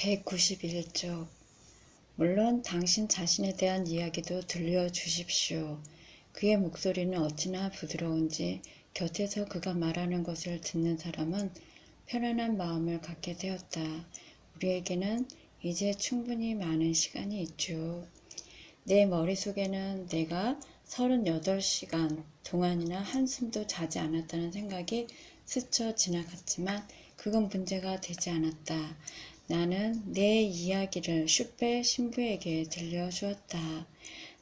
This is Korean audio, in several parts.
191쪽. 물론 당신 자신에 대한 이야기도 들려주십시오. 그의 목소리는 어찌나 부드러운지 곁에서 그가 말하는 것을 듣는 사람은 편안한 마음을 갖게 되었다. 우리에게는 이제 충분히 많은 시간이 있죠. 내 머릿속에는 내가 38시간 동안이나 한숨도 자지 않았다는 생각이 스쳐 지나갔지만 그건 문제가 되지 않았다. 나는 내 이야기를 슈페 신부에게 들려주었다.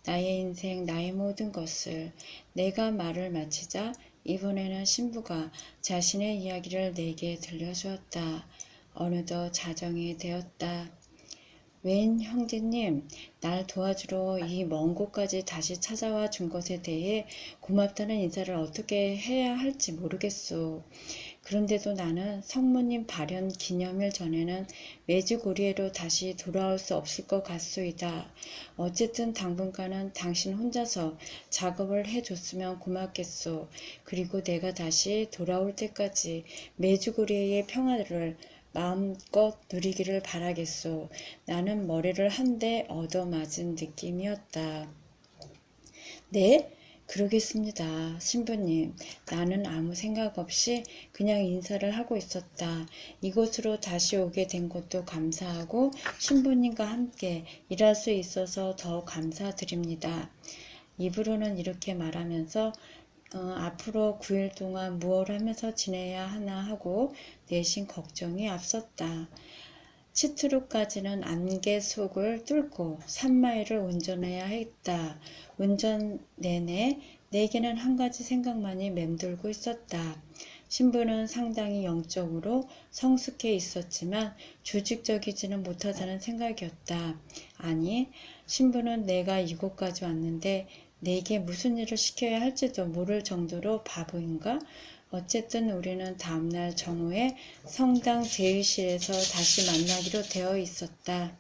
나의 인생, 나의 모든 것을. 내가 말을 마치자 이번에는 신부가 자신의 이야기를 내게 들려주었다. 어느덧 자정이 되었다. 웬 형제님, 날 도와주러 이 먼 곳까지 다시 찾아와 준 것에 대해 고맙다는 인사를 어떻게 해야 할지 모르겠소. 그런데도 나는 성모님 발현 기념일 전에는 메주고리에로 다시 돌아올 수 없을 것 같소이다. 어쨌든 당분간은 당신 혼자서 작업을 해줬으면 고맙겠소. 그리고 내가 다시 돌아올 때까지 메주고리에의 평화를 마음껏 누리기를 바라겠소. 나는 머리를 한 대 얻어맞은 느낌이었다. 네? 그러겠습니다. 신부님, 나는 아무 생각 없이 그냥 인사를 하고 있었다. 이곳으로 다시 오게 된 것도 감사하고 신부님과 함께 일할 수 있어서 더 감사드립니다. 입으로는 이렇게 말하면서 앞으로 9일 동안 무엇을 하면서 지내야 하나 하고 내심 걱정이 앞섰다. 치트루까지는 안개 속을 뚫고 3마일을 운전해야 했다. 운전 내내 내게는 한 가지 생각만이 맴돌고 있었다. 신부는 상당히 영적으로 성숙해 있었지만 조직적이지는 못하다는 생각이었다. 아니, 신부는 내가 이곳까지 왔는데 내게 무슨 일을 시켜야 할지도 모를 정도로 바보인가? 어쨌든 우리는 다음날 정오에 성당 제의실에서 다시 만나기로 되어 있었다.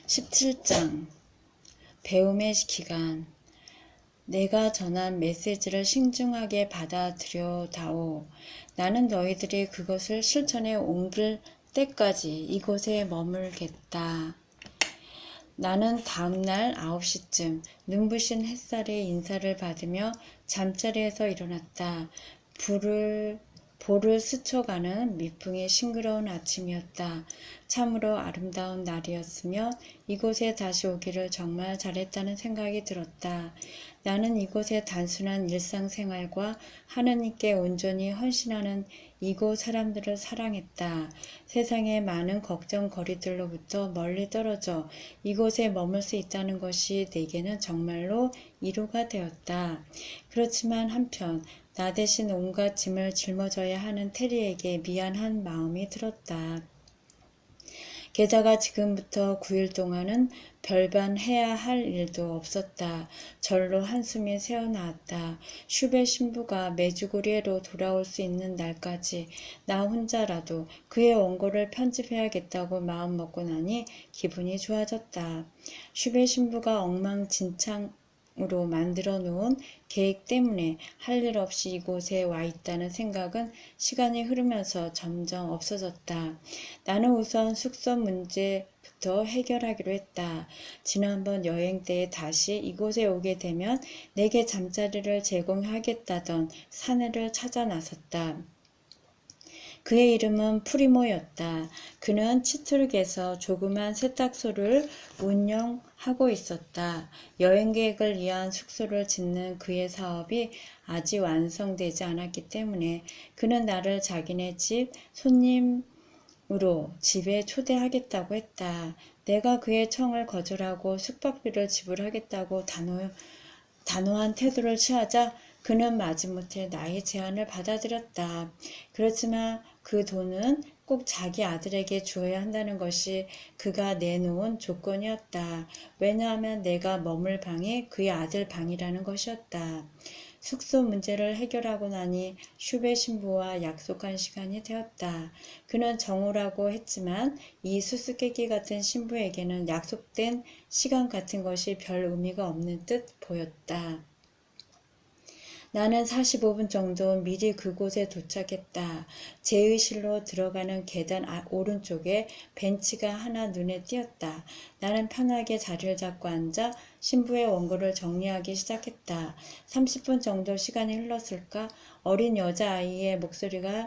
17장 배움의 기간. 내가 전한 메시지를 신중하게 받아들여다오. 나는 너희들이 그것을 실천에 옮길 때까지 이곳에 머물겠다. 나는 다음날 9시쯤 눈부신 햇살의 인사를 받으며 잠자리에서 일어났다. 볼을 스쳐가는 미풍이 싱그러운 아침이었다. 참으로 아름다운 날이었으며 이곳에 다시 오기를 정말 잘했다는 생각이 들었다. 나는 이곳의 단순한 일상생활과 하느님께 온전히 헌신하는 이곳 사람들을 사랑했다. 세상의 많은 걱정거리들로부터 멀리 떨어져 이곳에 머물 수 있다는 것이 내게는 정말로 위로가 되었다. 그렇지만 한편 나 대신 온갖 짐을 짊어져야 하는 테리에게 미안한 마음이 들었다. 게다가 지금부터 9일 동안은 별반 해야 할 일도 없었다. 절로 한숨이 새어나왔다. 슈베 신부가 메주고리에로 돌아올 수 있는 날까지 나 혼자라도 그의 원고를 편집해야겠다고 마음먹고 나니 기분이 좋아졌다. 슈베 신부가 엉망진창으로 만들어 놓은 계획 때문에 할 일 없이 이곳에 와 있다는 생각은 시간이 흐르면서 점점 없어졌다. 나는 우선 숙소 문제부터 해결하기로 했다. 지난번 여행 때에 다시 이곳에 오게 되면 내게 잠자리를 제공하겠다던 사내를 찾아 나섰다. 그의 이름은 프리모였다. 그는 치트룩에서 조그만 세탁소를 운영하고 있었다. 여행 계획을 위한 숙소를 짓는 그의 사업이 아직 완성되지 않았기 때문에 그는 나를 자기네 집 손님으로 집에 초대하겠다고 했다. 내가 그의 청을 거절하고 숙박비를 지불하겠다고 단호한 태도를 취하자 그는 마지못해 나의 제안을 받아들였다. 그렇지만 그 돈은 꼭 자기 아들에게 주어야 한다는 것이 그가 내놓은 조건이었다. 왜냐하면 내가 머물 방이 그의 아들 방이라는 것이었다. 숙소 문제를 해결하고 나니 슈베 신부와 약속한 시간이 되었다. 그는 정오라고 했지만 이 수수께끼 같은 신부에게는 약속된 시간 같은 것이 별 의미가 없는 듯 보였다. 나는 45분 정도 미리 그곳에 도착했다. 제의실로 들어가는 계단 오른쪽에 벤치가 하나 눈에 띄었다. 나는 편하게 자리를 잡고 앉아 신부의 원고를 정리하기 시작했다. 30분 정도 시간이 흘렀을까? 어린 여자아이의 목소리가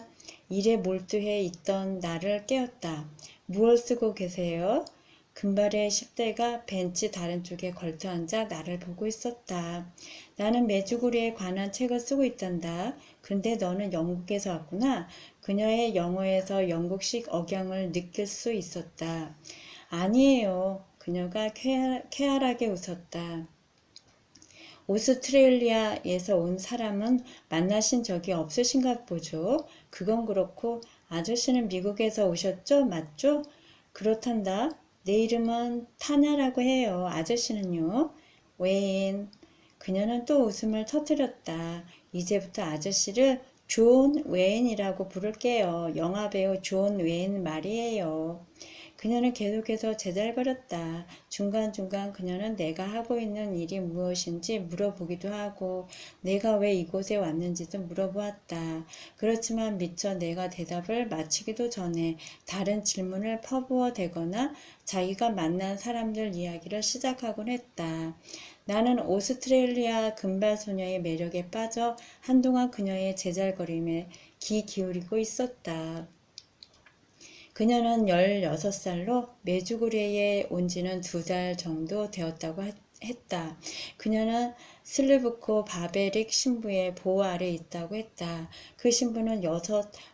일에 몰두해 있던 나를 깨웠다. 무엇 쓰고 계세요? 금발의 10대가 벤치 다른 쪽에 걸터앉아 나를 보고 있었다. 나는 메주고리에 관한 책을 쓰고 있단다. 근데 너는 영국에서 왔구나. 그녀의 영어에서 영국식 억양을 느낄 수 있었다. 아니에요. 그녀가 쾌활하게 웃었다. 오스트레일리아에서 온 사람은 만나신 적이 없으신가 보죠. 그건 그렇고 아저씨는 미국에서 오셨죠? 맞죠? 그렇단다. 내 이름은 타냐라고 해요. 아저씨는요? 웨인. 그녀는 또 웃음을 터뜨렸다. 이제부터 아저씨를 존 웨인이라고 부를게요. 영화배우 존 웨인 말이에요. 그녀는 계속해서 제잘거렸다. 중간중간 그녀는 내가 하고 있는 일이 무엇인지 물어보기도 하고 내가 왜 이곳에 왔는지도 물어보았다. 그렇지만 미처 내가 대답을 마치기도 전에 다른 질문을 퍼부어대거나 자기가 만난 사람들 이야기를 시작하곤 했다. 나는 오스트레일리아 금발 소녀의 매력에 빠져 한동안 그녀의 제잘거림에 귀 기울이고 있었다. 그녀는 16살로 메주고리에 온 지는 2달 정도 되었다고 했다. 그녀는 슬리브코 바베릭 신부의 보호 아래 있다고 했다. 그 신부는 6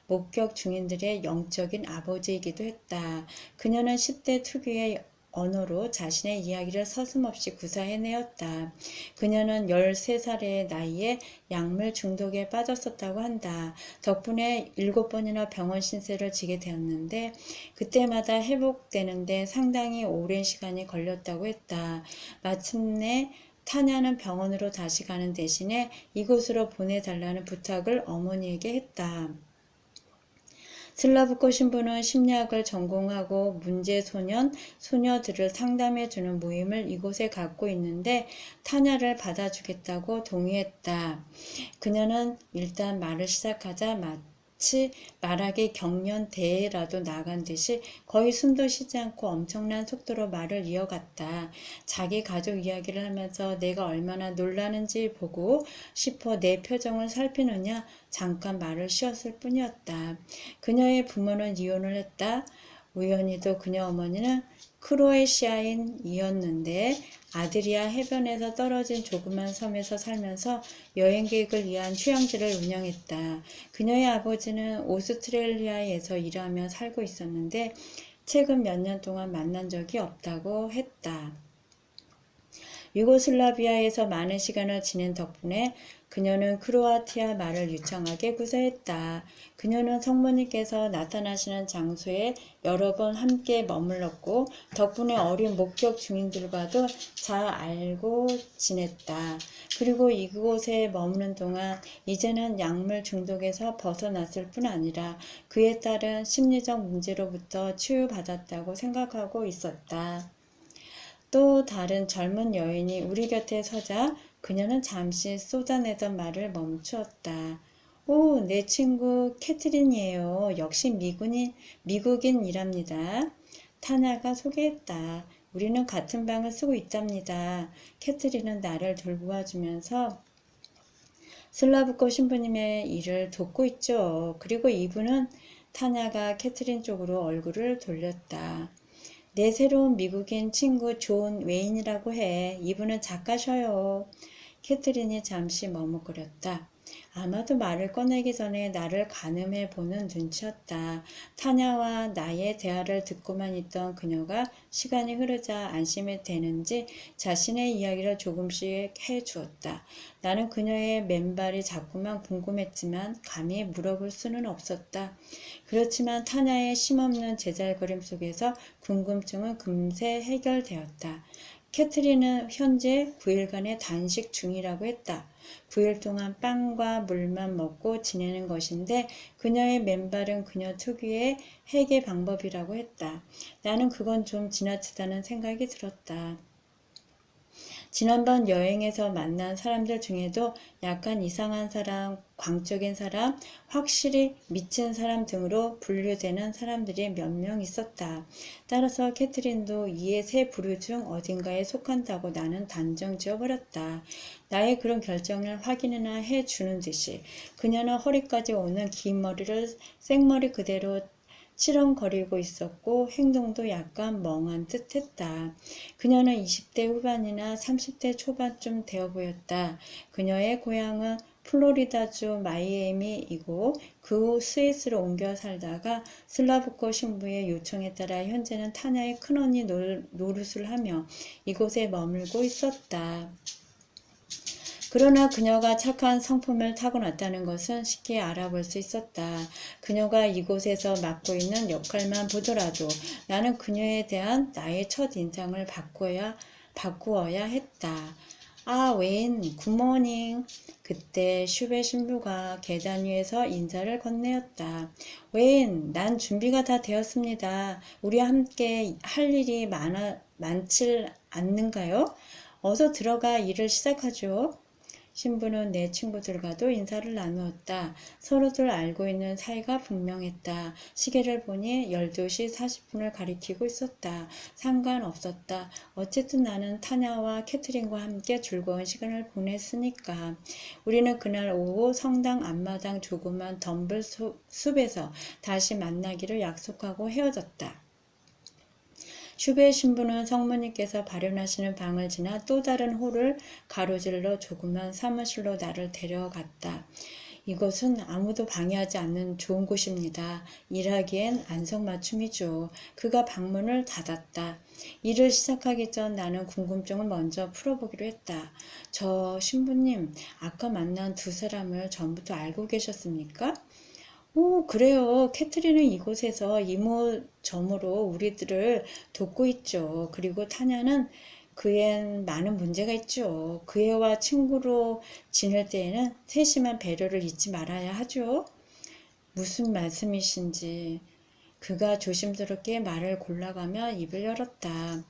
목격 중인들의 영적인 아버지이기도 했다. 그녀는 10대 특유의 언어로 자신의 이야기를 서슴없이 구사해내었다. 그녀는 13살의 나이에 약물 중독에 빠졌었다고 한다. 덕분에 7번이나 병원 신세를 지게 되었는데 그때마다 회복되는데 상당히 오랜 시간이 걸렸다고 했다. 마침내 타냐는 병원으로 다시 가는 대신에 이곳으로 보내달라는 부탁을 어머니에게 했다. 슬라브코 신부는 심리학을 전공하고 문제 소년, 소녀들을 상담해주는 모임을 이곳에 갖고 있는데 타냐를 받아주겠다고 동의했다. 그녀는 일단 말을 시작하자 마치 말하기 경연대회라도 나간 듯이 거의 숨도 쉬지 않고 엄청난 속도로 말을 이어갔다. 자기 가족 이야기를 하면서 내가 얼마나 놀라는지 보고 싶어 내 표정을 살피느냐 잠깐 말을 쉬었을 뿐이었다. 그녀의 부모는 이혼을 했다. 우연히도 그녀 어머니는 크로에시아인이었는데 아드리아 해변에서 떨어진 조그만 섬에서 살면서 여행객을 위한 휴양지를 운영했다. 그녀의 아버지는 오스트레일리아에서 일하며 살고 있었는데 최근 몇 년 동안 만난 적이 없다고 했다. 유고슬라비아에서 많은 시간을 지낸 덕분에 그녀는 크로아티아 말을 유창하게 구사했다. 그녀는 성모님께서 나타나시는 장소에 여러 번 함께 머물렀고 덕분에 어린 목격 중인들과도 잘 알고 지냈다. 그리고 이곳에 머무는 동안 이제는 약물 중독에서 벗어났을 뿐 아니라 그에 따른 심리적 문제로부터 치유받았다고 생각하고 있었다. 또 다른 젊은 여인이 우리 곁에 서자 그녀는 잠시 쏟아내던 말을 멈추었다. 오, 내 친구 캐트린이에요. 역시 미국인이랍니다. 타냐가 소개했다. 우리는 같은 방을 쓰고 있답니다. 캐트린은 나를 돌보아주면서 슬라브코 신부님의 일을 돕고 있죠. 그리고 이분은 타냐가 캐트린 쪽으로 얼굴을 돌렸다. 내 새로운 미국인 친구 존 웨인이라고 해. 이분은 작가셔요. 캐트린이 잠시 머뭇거렸다. 아마도 말을 꺼내기 전에 나를 가늠해 보는 눈치였다. 타냐와 나의 대화를 듣고만 있던 그녀가 시간이 흐르자 안심이 되는지 자신의 이야기를 조금씩 해주었다. 나는 그녀의 맨발이 자꾸만 궁금했지만 감히 물어볼 수는 없었다. 그렇지만 타냐의 심없는 제잘거림 속에서 궁금증은 금세 해결되었다. 캐트린은 현재 9일간의 단식 중이라고 했다. 9일 동안 빵과 물만 먹고 지내는 것인데 그녀의 맨발은 그녀 특유의 해계 방법이라고 했다. 나는 그건 좀 지나치다는 생각이 들었다. 지난번 여행에서 만난 사람들 중에도 약간 이상한 사람, 광적인 사람, 확실히 미친 사람 등으로 분류되는 사람들이 몇 명 있었다. 따라서 캐트린도 이의 세 부류 중 어딘가에 속한다고 나는 단정 지어버렸다. 나의 그런 결정을 확인이나 해주는 듯이 그녀는 허리까지 오는 긴 머리를 생머리 그대로 치렁거리고 있었고 행동도 약간 멍한 듯 했다. 그녀는 20대 후반이나 30대 초반쯤 되어 보였다. 그녀의 고향은 플로리다주 마이애미이고 그 후 스위스로 옮겨 살다가 슬라브코 신부의 요청에 따라 현재는 타냐의 큰언니 노릇을 하며 이곳에 머물고 있었다. 그러나 그녀가 착한 성품을 타고났다는 것은 쉽게 알아볼 수 있었다. 그녀가 이곳에서 맡고 있는 역할만 보더라도 나는 그녀에 대한 나의 첫 인상을 바꾸어야 했다. 아, 웨인, 굿모닝. 그때 슈베 신부가 계단 위에서 인사를 건네었다. 웨인, 난 준비가 다 되었습니다. 우리 함께 할 일이 많질 않는가요? 어서 들어가 일을 시작하죠. 신부는 내 친구들과도 인사를 나누었다. 서로들 알고 있는 사이가 분명했다. 시계를 보니 12시 40분을 가리키고 있었다. 상관없었다. 어쨌든 나는 타냐와 캐트린과 함께 즐거운 시간을 보냈으니까. 우리는 그날 오후 성당 앞마당 조그만 덤블 숲에서 다시 만나기로 약속하고 헤어졌다. 슈베 신부는 성모님께서 발현하시는 방을 지나 또 다른 홀을 가로질러 조그만 사무실로 나를 데려갔다. 이곳은 아무도 방해하지 않는 좋은 곳입니다. 일하기엔 안성맞춤이죠. 그가 방문을 닫았다. 일을 시작하기 전 나는 궁금증을 먼저 풀어보기로 했다. 저 신부님, 아까 만난 두 사람을 전부터 알고 계셨습니까? 오, 그래요. 캐트린은 이곳에서 이모저모로 우리들을 돕고 있죠. 그리고 타냐는 그엔 많은 문제가 있죠. 그 애와 친구로 지낼 때에는 세심한 배려를 잊지 말아야 하죠. 무슨 말씀이신지. 그가 조심스럽게 말을 골라가며 입을 열었다.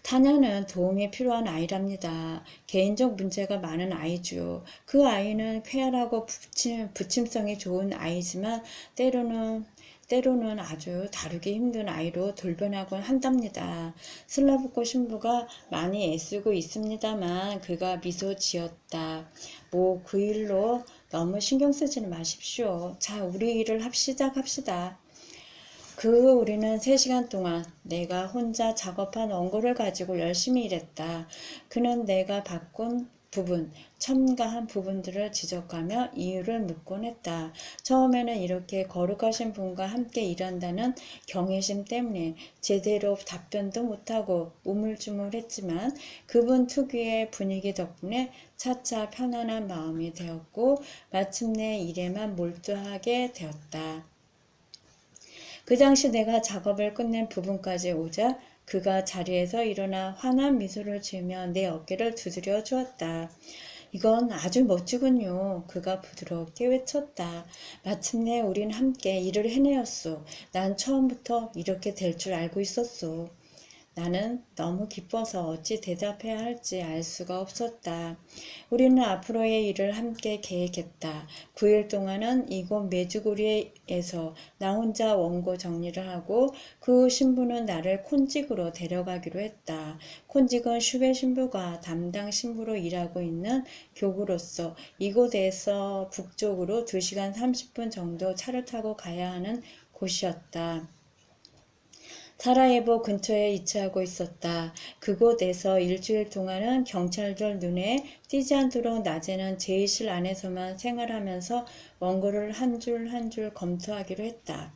타냐는 도움이 필요한 아이랍니다. 개인적 문제가 많은 아이죠. 그 아이는 쾌활하고 부침성이 좋은 아이지만 때로는 아주 다루기 힘든 아이로 돌변하곤 한답니다. 슬라브코 신부가 많이 애쓰고 있습니다만 그가 미소 지었다. 뭐 그 일로 너무 신경 쓰지는 마십시오. 자, 우리 일을 시작합시다. 우리는 3시간 동안 내가 혼자 작업한 원고를 가지고 열심히 일했다. 그는 내가 바꾼 부분, 첨가한 부분들을 지적하며 이유를 묻곤 했다. 처음에는 이렇게 거룩하신 분과 함께 일한다는 경외심 때문에 제대로 답변도 못하고 우물쭈물했지만 그분 특유의 분위기 덕분에 차차 편안한 마음이 되었고 마침내 일에만 몰두하게 되었다. 그 당시 내가 작업을 끝낸 부분까지 오자 그가 자리에서 일어나 환한 미소를 지으며 내 어깨를 두드려 주었다. 이건 아주 멋지군요. 그가 부드럽게 외쳤다. 마침내 우린 함께 일을 해내었소. 난 처음부터 이렇게 될 줄 알고 있었소. 나는 너무 기뻐서 어찌 대답해야 할지 알 수가 없었다. 우리는 앞으로의 일을 함께 계획했다. 9일 동안은 이곳 메주고리에서 나 혼자 원고 정리를 하고 그 후 신부는 나를 콘직으로 데려가기로 했다. 콘직은 슈베 신부가 담당 신부로 일하고 있는 교구로서 이곳에서 북쪽으로 2시간 30분 정도 차를 타고 가야 하는 곳이었다. 사라예보 근처에 위치하고 있었다. 그곳에서 일주일 동안은 경찰들 눈에 띄지 않도록 낮에는 제의실 안에서만 생활하면서 원고를 한 줄 한 줄 검토하기로 했다.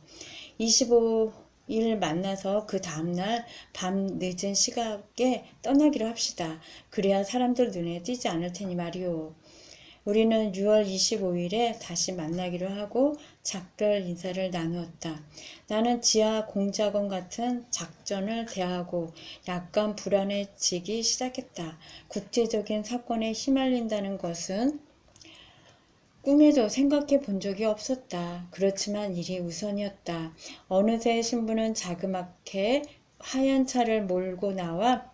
25일 만나서 그 다음날 밤 늦은 시각에 떠나기로 합시다. 그래야 사람들 눈에 띄지 않을 테니 말이오. 우리는 6월 25일에 다시 만나기로 하고 작별 인사를 나누었다. 나는 지하 공작원 같은 작전을 대하고 약간 불안해지기 시작했다. 국제적인 사건에 휘말린다는 것은 꿈에도 생각해 본 적이 없었다. 그렇지만 일이 우선이었다. 어느새 신부는 자그맣게 하얀 차를 몰고 나와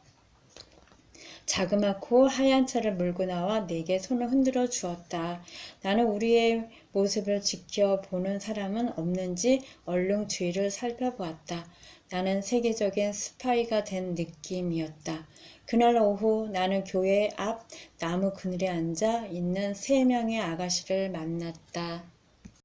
자그맣고 하얀 차를 몰고 나와 내게 손을 흔들어 주었다. 나는 우리의 모습을 지켜보는 사람은 없는지 얼른 주위를 살펴보았다. 나는 세계적인 스파이가 된 느낌이었다. 그날 오후 나는 교회 앞 나무 그늘에 앉아 있는 3명의 아가씨를 만났다.